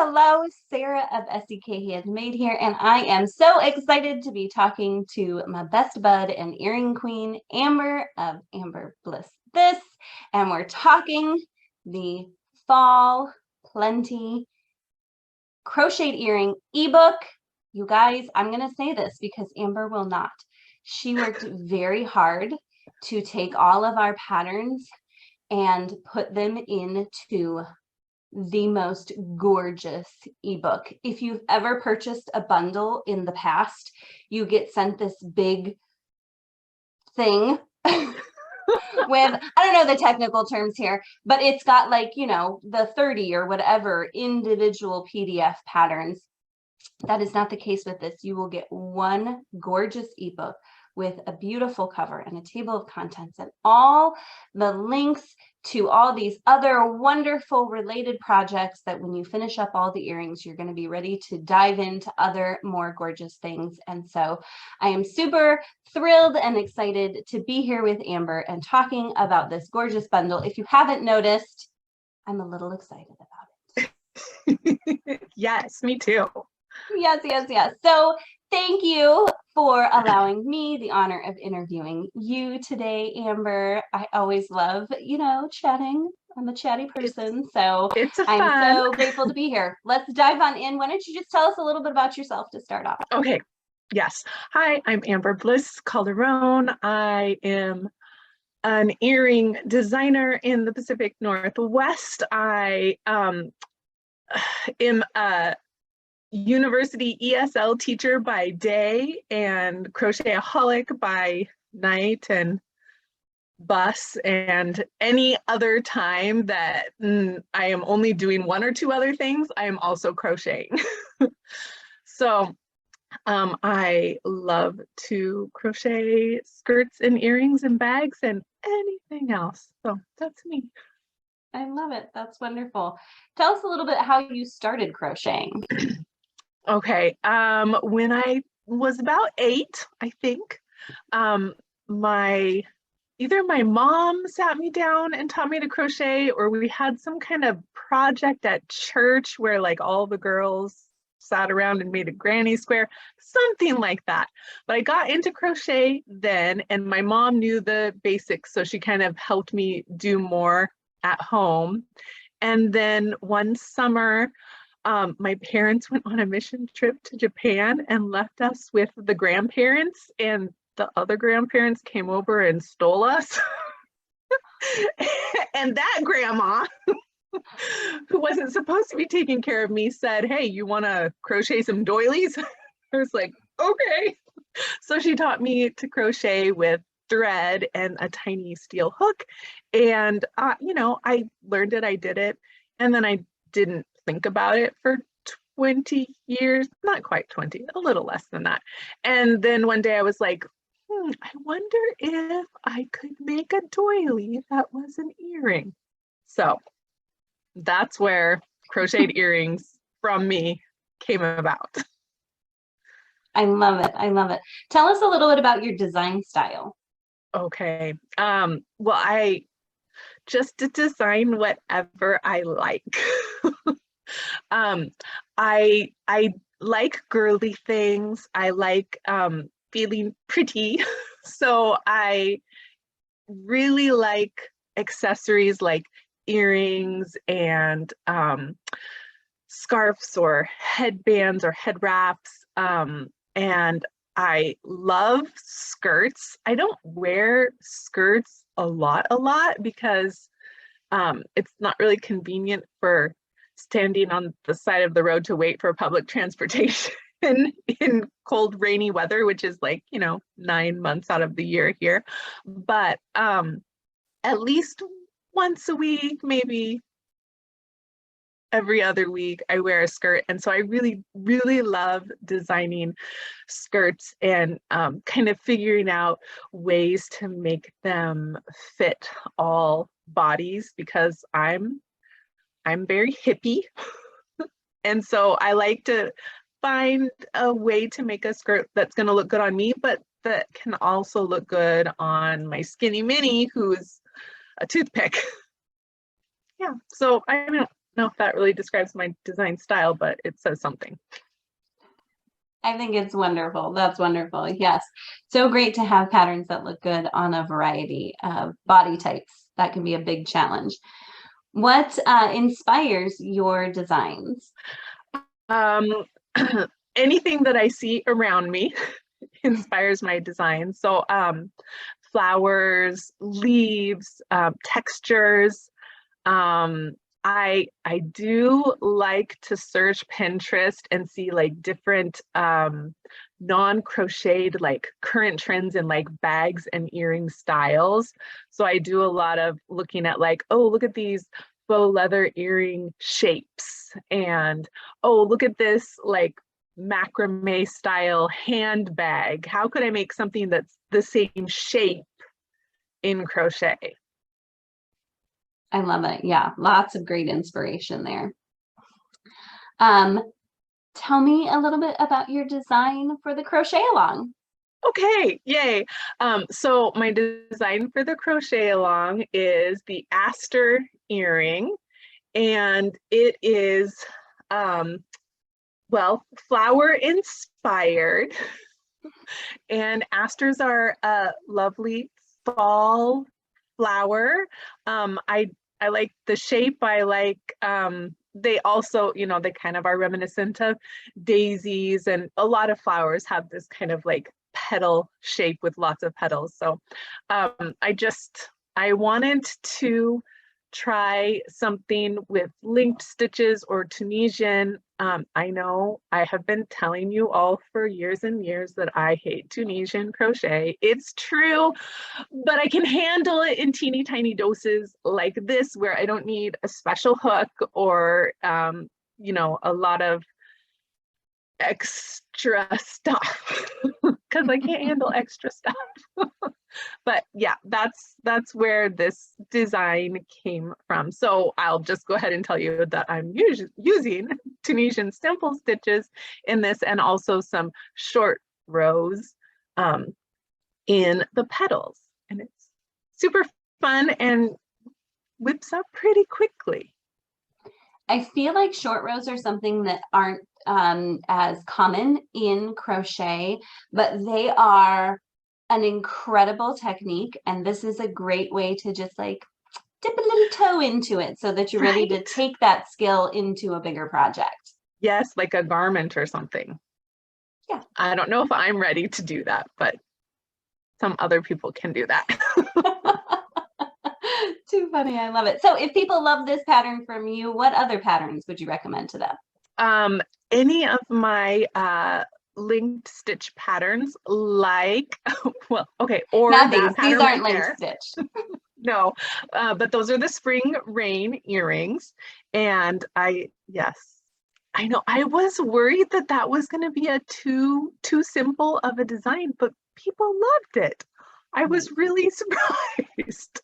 hello, Sarah of SEK Handmade here, and I am so excited to be talking to my best bud and earring queen, Amber of Bliss This, and we're talking the Fall Plenty Crocheted Earring ebook. You guys, I'm going to say this because Amber will not. She worked very hard to take all of our patterns and put them into the most gorgeous ebook. If you've ever purchased a bundle in the past, you get sent this big thing with, I don't know the technical terms here, but it's got like, you know, the 30 or whatever individual PDF patterns. That is not the case with this. You will get one gorgeous ebook with a beautiful cover and a table of contents and all the links to all these other wonderful related projects that when you finish up all the earrings, you're going to be ready to dive into other more gorgeous things. And so I am super thrilled and excited to be here with Amber and talking about this gorgeous bundle. If you haven't noticed, I'm a little excited about it. Yes, me too. Yes. So thank you for allowing me the honor of interviewing you today, Amber. I always love, you know, chatting. I'm a chatty person, so I'm so grateful to be here. Let's dive on in. Why don't you just tell us a little bit about yourself to start off? Okay. Yes. Hi, I'm Amber Bliss Calderon. I am an earring designer in the Pacific Northwest. I am a university ESL teacher by day and crochetaholic by night, and bus and any other time that I am only doing one or two other things, I am also crocheting. So I love to crochet skirts and earrings and bags and anything else. So that's me. I love it. That's wonderful. Tell us a little bit how you started crocheting. Okay, when I was about 8, I think, either my mom sat me down and taught me to crochet, or we had some kind of project at church where like all the girls sat around and made a granny square, something like that. But I got into crochet then, and my mom knew the basics, so she kind of helped me do more at home. And then one summer, my parents went on a mission trip to Japan and left us with the grandparents, and the other grandparents came over and stole us. And that grandma, who wasn't supposed to be taking care of me, said, "Hey, you want to crochet some doilies?" I was like, okay. So she taught me to crochet with thread and a tiny steel hook. And, you know, I learned it, I did it, and then I didn't think about it for 20 years, not quite 20, a little less than that. And then one day I was like, I wonder if I could make a doily that was an earring. So that's where crocheted earrings from me came about. I love it. I love it. Tell us a little bit about your design style. Okay. Well, I just design whatever I like. I like girly things. I like feeling pretty. So I really like accessories like earrings and scarves or headbands or head wraps. And I love skirts. I don't wear skirts a lot because it's not really convenient for standing on the side of the road to wait for public transportation in cold, rainy weather, which is like, you know, 9 months out of the year here. But at least once a week, maybe every other week, I wear a skirt. And so I really, really love designing skirts and kind of figuring out ways to make them fit all bodies, because I'm very hippie. And so I like to find a way to make a skirt that's going to look good on me, but that can also look good on my skinny mini, who's a toothpick. Yeah, so I don't know if that really describes my design style, but it says something. I think it's wonderful. That's wonderful. Yes. So great to have patterns that look good on a variety of body types. That can be a big challenge. What inspires your designs? Anything that I see around me inspires my design. So flowers, leaves, textures. I do like to search Pinterest and see like different non-crocheted like current trends in like bags and earring styles. So I do a lot of looking at like, oh, look at these faux leather earring shapes, and oh, look at this like macrame style handbag. How could I make something that's the same shape in crochet? I love it. Yeah, lots of great inspiration there. Tell me a little bit about your design for the Crochet Along. Okay, yay. So my design for the Crochet Along is the Aster earring, and it is, well, flower inspired. And asters are a lovely fall flower. I like the shape. I like, they also, you know, they kind of are reminiscent of daisies, and a lot of flowers have this kind of like petal shape with lots of petals. So I wanted to try something with linked stitches or Tunisian. I know I have been telling you all for years and years that I hate Tunisian crochet. It's true, but I can handle it in teeny tiny doses like this, where I don't need a special hook or, you know, a lot of extra stuff because I can't handle extra stuff. But yeah, that's where this design came from. So I'll just go ahead and tell you that I'm using Tunisian simple stitches in this, and also some short rows in the petals. And it's super fun and whips up pretty quickly. I feel like short rows are something that aren't as common in crochet, but they are an incredible technique. And this is a great way to just like dip a little toe into it so that you're ready to take that skill into a bigger project. Yes, like a garment or something. Yeah. I don't know if I'm ready to do that, but some other people can do that. Too funny. I love it. So if people love this pattern from you, what other patterns would you recommend to them? Any of my linked stitch patterns, like, well, okay, or not that these aren't right linked stitch. No, but those are the spring rain earrings. And yes, I know I was worried that that was going to be a too simple of a design, but people loved it. I was really surprised.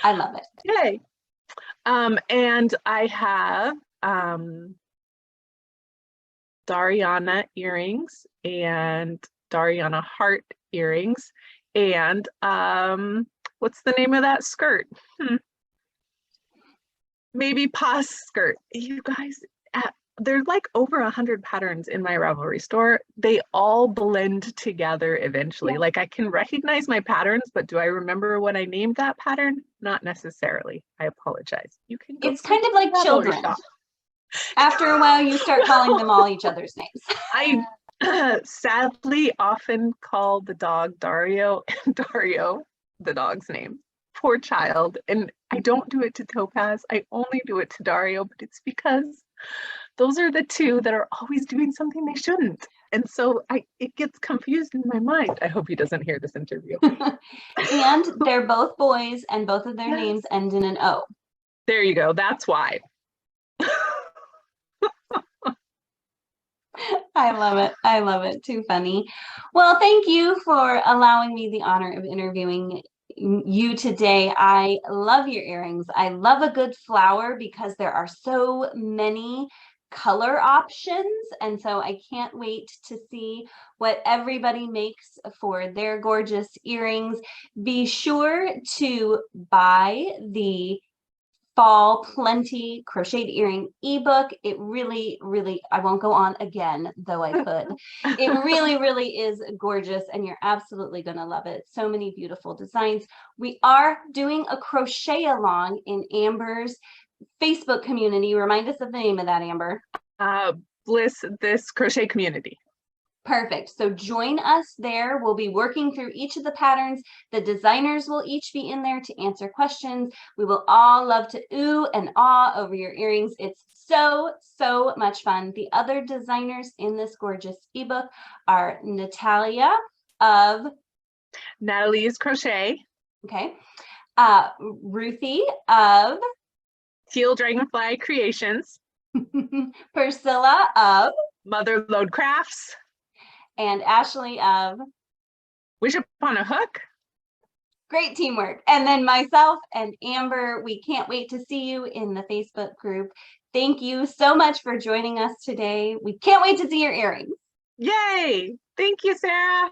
I love it. Yay. And I have Dariana earrings and Dariana heart earrings, and what's the name of that skirt? Maybe Pa's skirt. You guys, there's like over 100 patterns in my Ravelry store. They all blend together eventually. Yeah. Like I can recognize my patterns, but do I remember when I named that pattern? Not necessarily. I apologize. You can go. It's kind of like children. After a while, you start calling them all each other's names. I sadly often call the dog Dario, and Dario, the dog's name. Poor child. And I don't do it to Topaz. I only do it to Dario, but it's because those are the two that are always doing something they shouldn't. And so it gets confused in my mind. I hope he doesn't hear this interview. And they're both boys, and both of their names end in an O. There you go. That's why. I love it. I love it. Too funny. Well, thank you for allowing me the honor of interviewing you today. I love your earrings. I love a good flower because there are so many color options. And so I can't wait to see what everybody makes for their gorgeous earrings. Be sure to buy the fall plenty crocheted earring ebook. It really, really, I won't go on again, though I could. It really, really is gorgeous, and you're absolutely going to love it. So many beautiful designs. We are doing a crochet along in Amber's Facebook community. Remind us of the name of that, Amber. Bliss This Crochet Community. Perfect. So join us there. We'll be working through each of the patterns. The designers will each be in there to answer questions. We will all love to ooh and ah over your earrings. It's so, so much fun. The other designers in this gorgeous ebook are Natalia of Natali's Crochet. Okay. Ruthie of Teal Dragonfly Creations. Priscilla of Mother Lode Crafts. And Ashley of Wish Upon a Hook. Great teamwork. And then myself and Amber, we can't wait to see you in the Facebook group. Thank you so much for joining us today. We can't wait to see your earrings. Yay! Thank you, Sarah.